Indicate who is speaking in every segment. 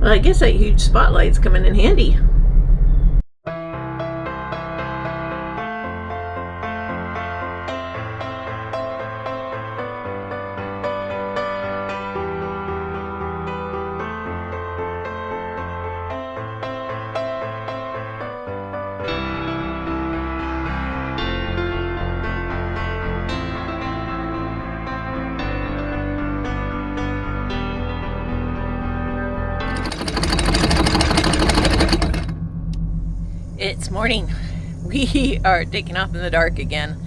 Speaker 1: Well, I guess that huge spotlight's coming in handy. It's morning. We are taking off in the dark again.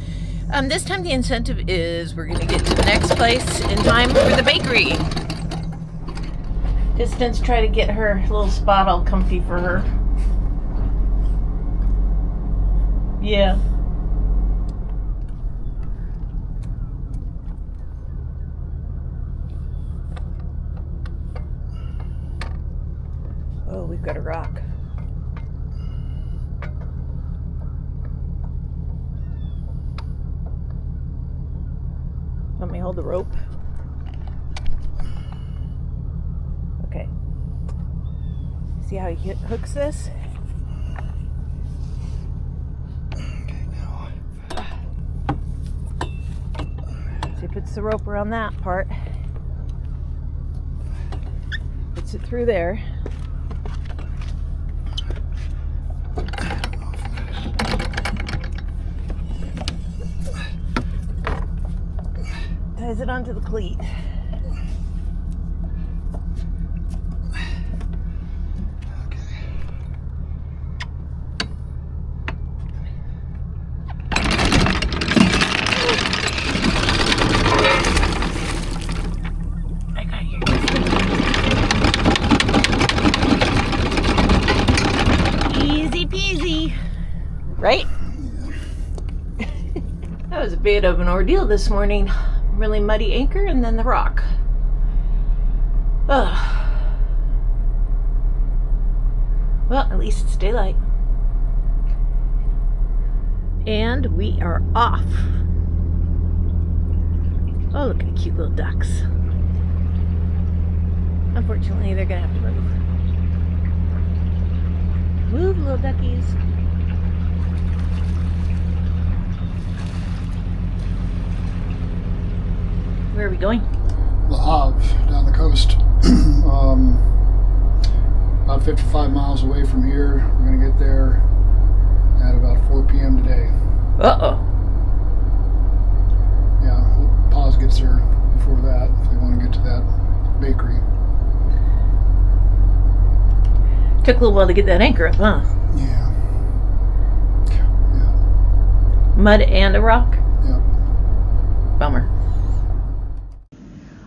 Speaker 1: This time the incentive is we're going to get to the next place in time for the bakery. Distin's try to get her little spot all comfy for her. Yeah. Oh, we've got a rock. Let me hold the rope. Okay. See how he hooks this?
Speaker 2: Okay, now.
Speaker 1: So he puts the rope around that part. Puts it through there. Ties it onto the cleat. I got you. Easy peasy. Right? That was a bit of an ordeal this morning. Really muddy anchor and then the rock. Ugh. Well, at least it's daylight. And we are off. Oh, look at the cute little ducks. Unfortunately, they're gonna have to move. Move, little duckies. Where are we going?
Speaker 2: LaHave, down the coast. About 55 miles away from here. We're going to get there at about 4 p.m. today.
Speaker 1: Uh-oh.
Speaker 2: Yeah, Paz gets there before that if they want to get to that bakery.
Speaker 1: Took a little while to get that anchor up, huh?
Speaker 2: Yeah.
Speaker 1: Mud and a rock?
Speaker 2: Yeah.
Speaker 1: Bummer.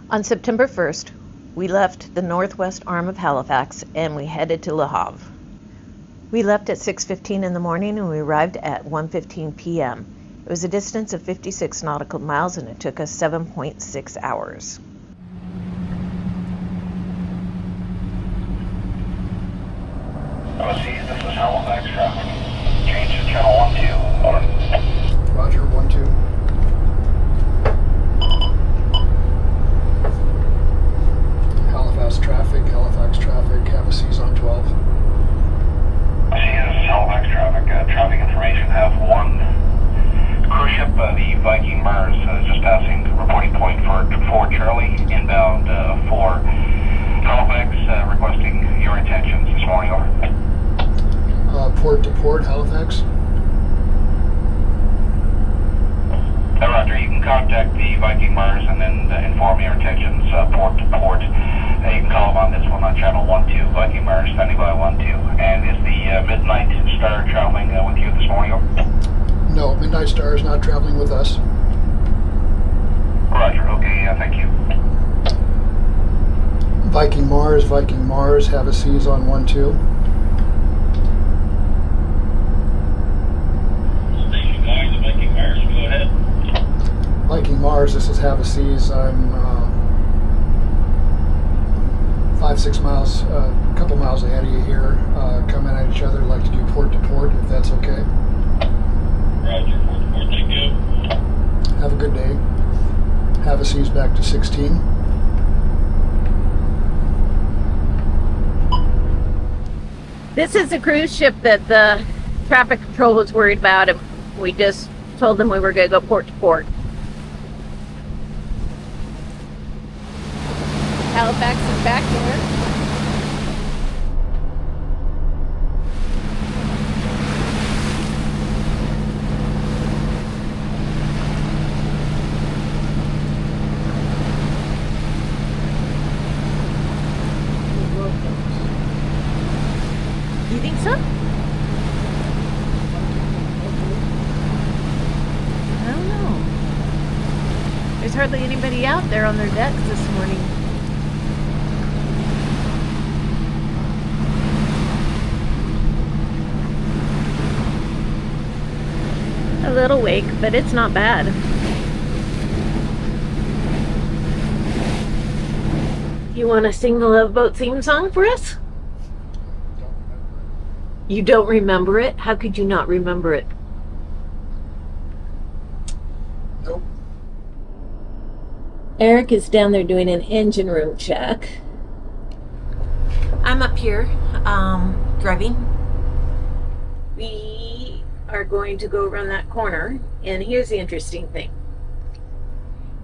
Speaker 1: On September 1st, we left the northwest arm of Halifax and we headed to LaHave. We left at 6:15 in the morning and we arrived at 1:15 p.m. It was a distance of 56 nautical miles and it took us 7.6 hours.
Speaker 3: Havaseas, this is Halifax traffic. Change to channel 12. Over.
Speaker 2: Roger, 1-2. Halifax traffic, Havaseas on 12.
Speaker 3: Havaseas, Halifax traffic. Traffic information, have one cruise ship, the Viking Mars, just passing reporting point for Charlie, inbound for Halifax, requesting your intentions this morning, over.
Speaker 2: Port to port, Halifax.
Speaker 3: Roger, you can contact the Viking Mars and then inform your intentions, port to port. You can call them on this one on channel 12, Viking Mars, standing by 12. And is the Midnight Star traveling with you this morning? Over?
Speaker 2: No, Midnight Star is not traveling with us.
Speaker 3: Roger, okay, thank you.
Speaker 2: Viking Mars, Havaseas on 1-2.
Speaker 3: Station guys, the Viking Mars, go ahead.
Speaker 2: Viking Mars, this is Havaseas. I'm 5-6 miles, a couple miles ahead of you here, coming at each other. Like to do port to port, if that's okay.
Speaker 3: Roger, port to port, thank you.
Speaker 2: Have a good day. Havaseas back to 16.
Speaker 1: This is a cruise ship that the traffic control was worried about, and we just told them we were going to go port to port. Halifax is back there. You think so? I don't know. There's hardly anybody out there on their decks this morning. A little wake, but it's not bad. You want to sing the Love Boat theme song for us? You don't remember it? How could you not remember it?
Speaker 2: Nope.
Speaker 1: Eric is down there doing an engine room check. I'm up here, driving. We are going to go around that corner, and here's the interesting thing.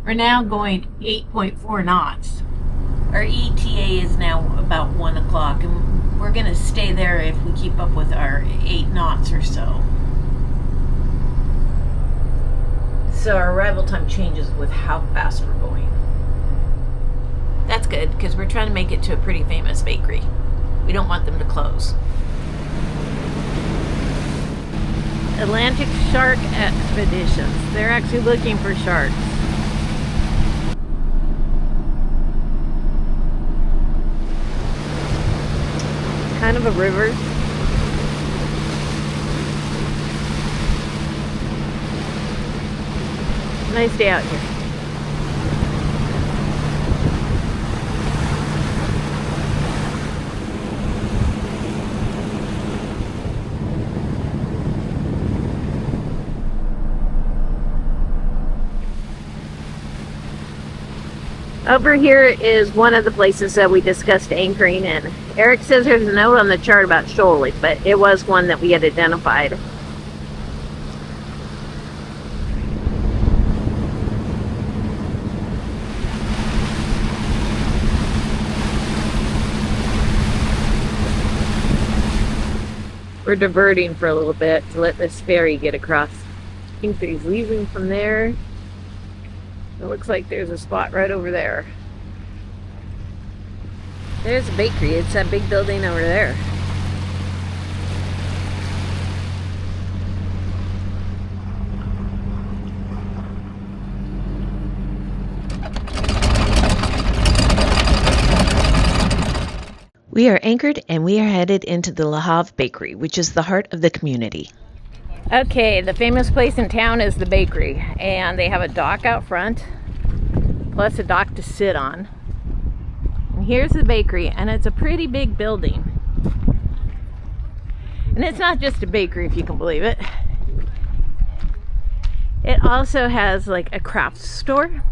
Speaker 1: We're now going 8.4 knots. Our ETA is now about 1 o'clock, and we're going to stay there if we keep up with our 8 knots or so. So our arrival time changes with how fast we're going. That's good, because we're trying to make it to a pretty famous bakery. We don't want them to close. Atlantic Shark Expeditions. They're actually looking for sharks. Kind of a river. Nice day out here. Over here is one of the places that we discussed anchoring in. Eric says there's a note on the chart about shoaling, but it was one that we had identified. We're diverting for a little bit to let this ferry get across. I think that he's leaving from there. It looks like there's a spot right over there. There's a bakery. It's that big building over there. We are anchored and we are headed into the LaHave Bakery, which is the heart of the community. Okay, the famous place in town is the bakery, and they have a dock out front, plus a dock to sit on. And here's the bakery, and it's a pretty big building. And it's not just a bakery, if you can believe it. It also has like a craft store.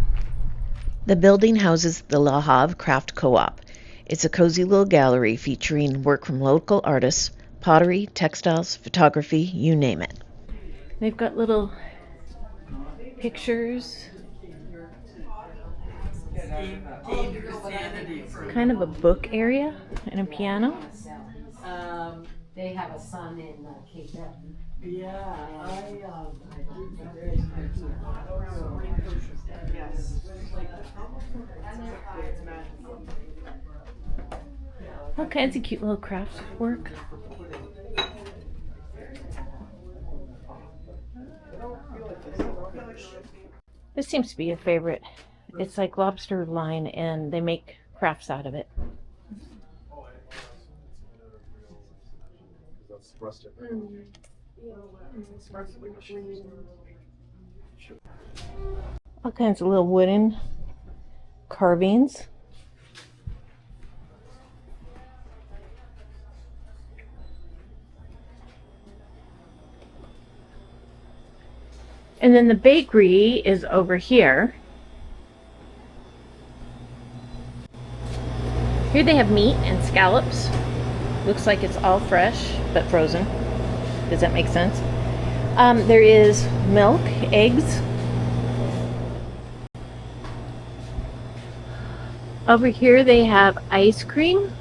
Speaker 1: The building houses the LaHave Craft Co-op. It's a cozy little gallery featuring work from local artists, pottery, textiles, photography, you name it. They've got little pictures. Kind of a book area and a piano.
Speaker 4: They have a son in Cape Breton. Yeah,
Speaker 1: all kinds of cute little craft work. This seems to be a favorite. It's like lobster line, and they make crafts out of it. All kinds of little wooden carvings. And then the bakery is over here. Here they have meat and scallops. Looks like it's all fresh, but frozen. Does that make sense? There is milk, eggs. Over here they have ice cream.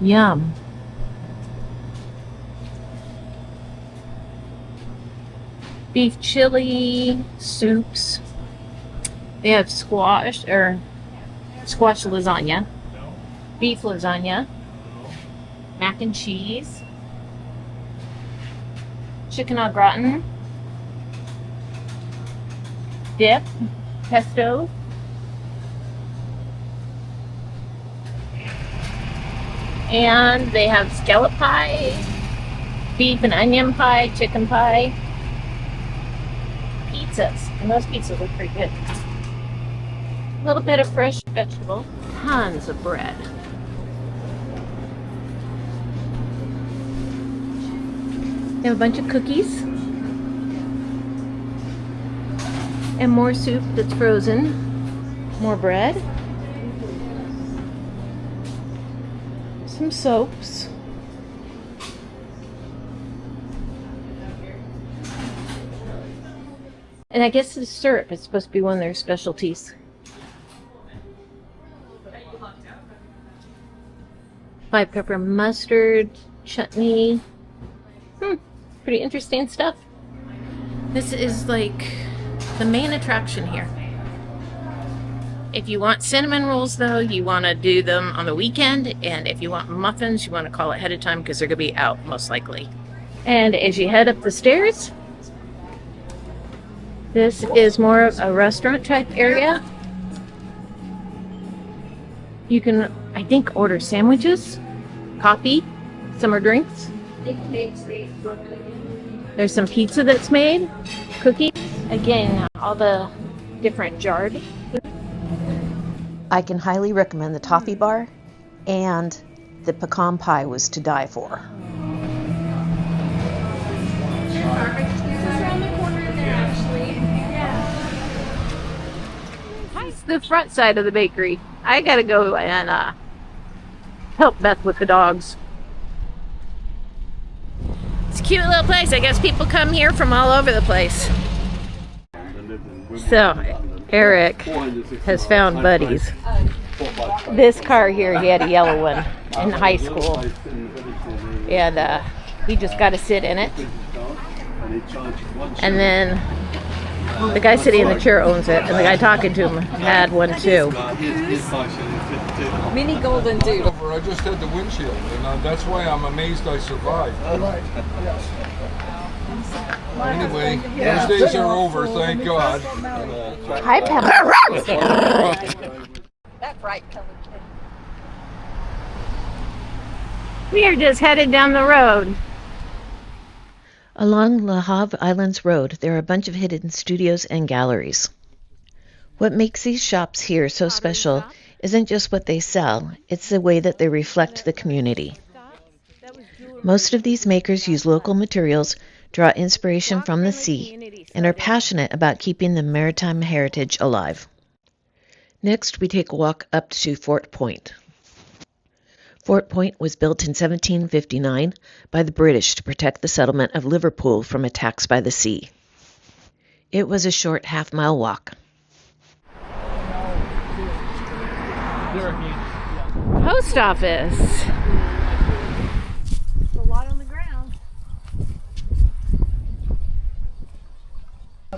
Speaker 1: Yum. Beef chili, soups. They have squash lasagna, beef lasagna, mac and cheese, chicken au gratin, dip, pesto, and they have scallop pie, beef and onion pie, chicken pie, pizzas, and those pizzas look pretty good. A little bit of fresh vegetable, tons of bread. They have a bunch of cookies and more soup that's frozen, more bread, some soaps, and I guess the syrup is supposed to be one of their specialties. Black pepper mustard, chutney. Pretty interesting stuff. This is like the main attraction here. If you want cinnamon rolls though, you want to do them on the weekend, and if you want muffins, you want to call ahead of time because they're going to be out most likely. And as you head up the stairs, this is more of a restaurant type area. You can, I think, order sandwiches, coffee, summer drinks. There's some pizza that's made, cookies. Again, all the different jarred. I can highly recommend the toffee bar, and the pecan pie was to die for. It's the front side of the bakery. I gotta go and help Beth with the dogs. It's a cute little place. I guess people come here from all over the place. So, Eric has found buddies. This car here, he had a yellow one in high school. And he just got to sit in it. And then the guy sitting in the chair owns it, and the guy talking to him had one too.
Speaker 5: Mini golden doodle.
Speaker 6: I just had the windshield, and that's why I'm amazed I survived.
Speaker 2: Right, yes.
Speaker 6: Anyway, those days are over, thank God.
Speaker 1: Hi, Pebbles.
Speaker 5: That bright colored thing.
Speaker 1: We are just headed down the road. Along LaHave Islands Road, there are a bunch of hidden studios and galleries. What makes these shops here so special isn't just what they sell, it's the way that they reflect the community. Most of these makers use local materials, draw inspiration from the sea, and are passionate about keeping the maritime heritage alive. Next, we take a walk up to Fort Point. Fort Point was built in 1759 by the British to protect the settlement of Liverpool from attacks by the sea. It was a short half-mile walk. Post office.
Speaker 5: There's a lot on the ground.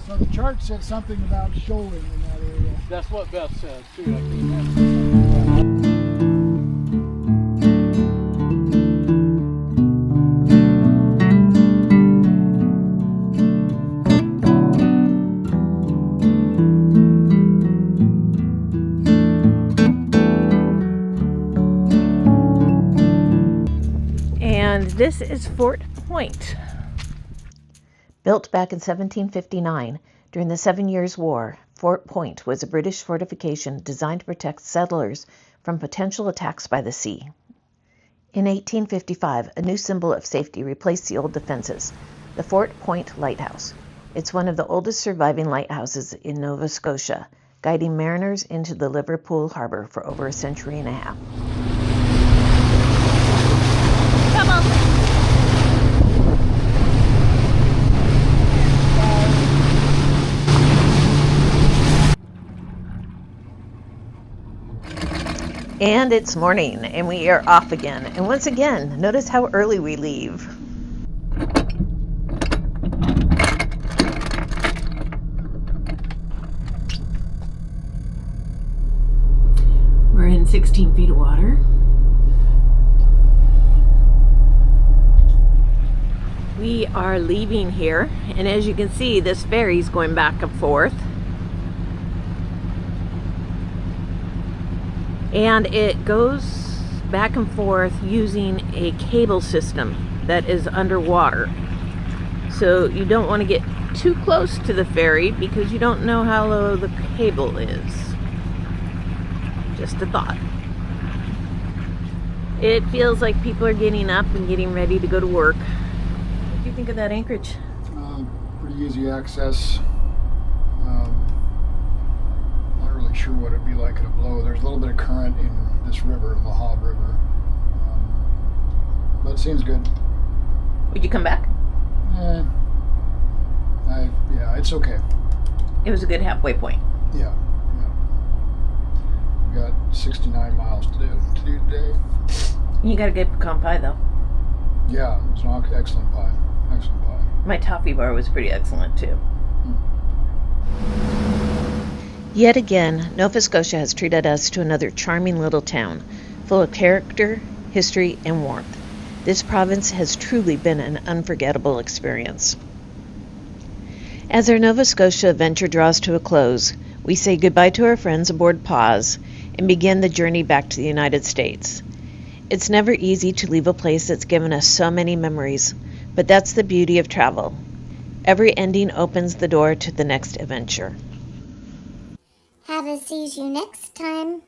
Speaker 2: So the chart said something about shoaling in that area.
Speaker 7: That's what Beth said too.
Speaker 1: And this is Fort Point. Built back in 1759, during the 7 Years' War, Fort Point was a British fortification designed to protect settlers from potential attacks by the sea. In 1855, a new symbol of safety replaced the old defenses, the Fort Point Lighthouse. It's one of the oldest surviving lighthouses in Nova Scotia, guiding mariners into the Liverpool harbor for over a century and a half. And it's morning, and we are off again. And once again, notice how early we leave. We're in 16 feet of water. We are leaving here, and as you can see, this ferry's going back and forth. And it goes back and forth using a cable system that is underwater. So you don't want to get too close to the ferry because you don't know how low the cable is. Just a thought. It feels like people are getting up and getting ready to go to work. What do you think of that anchorage?
Speaker 2: Pretty easy access. Not really sure what it'd be like at a blow. There's a little bit of current in this river, LaHave River. But it seems good.
Speaker 1: Would you come back?
Speaker 2: Yeah, it's okay.
Speaker 1: It was a good halfway point.
Speaker 2: Yeah. We got 69 miles to do today.
Speaker 1: You got a good pecan pie though.
Speaker 2: Yeah, it was an excellent pie. Excellent pie.
Speaker 1: My toffee bar was pretty excellent too. Yet again, Nova Scotia has treated us to another charming little town, full of character, history, and warmth. This province has truly been an unforgettable experience. As our Nova Scotia adventure draws to a close, we say goodbye to our friends aboard Pause and begin the journey back to the United States. It's never easy to leave a place that's given us so many memories, but that's the beauty of travel. Every ending opens the door to the next adventure.
Speaker 7: Havaseas you next time.